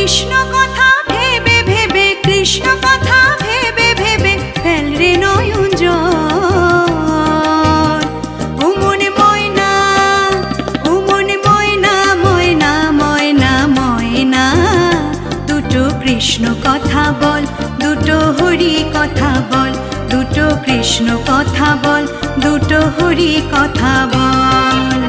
কৃষ্ণ কথা ভেবে ভেবে, কৃষ্ণ কথা ভেবে ভেবে ফেল রে নয়ন জল। ও মনে ময়না, ও মনে ময়না, ময়না ময়না ময়না, দুটো কৃষ্ণ কথা বল, দুটো হরি কথা বল, দুটো কৃষ্ণ কথা বল, দুটো হরি কথা বল।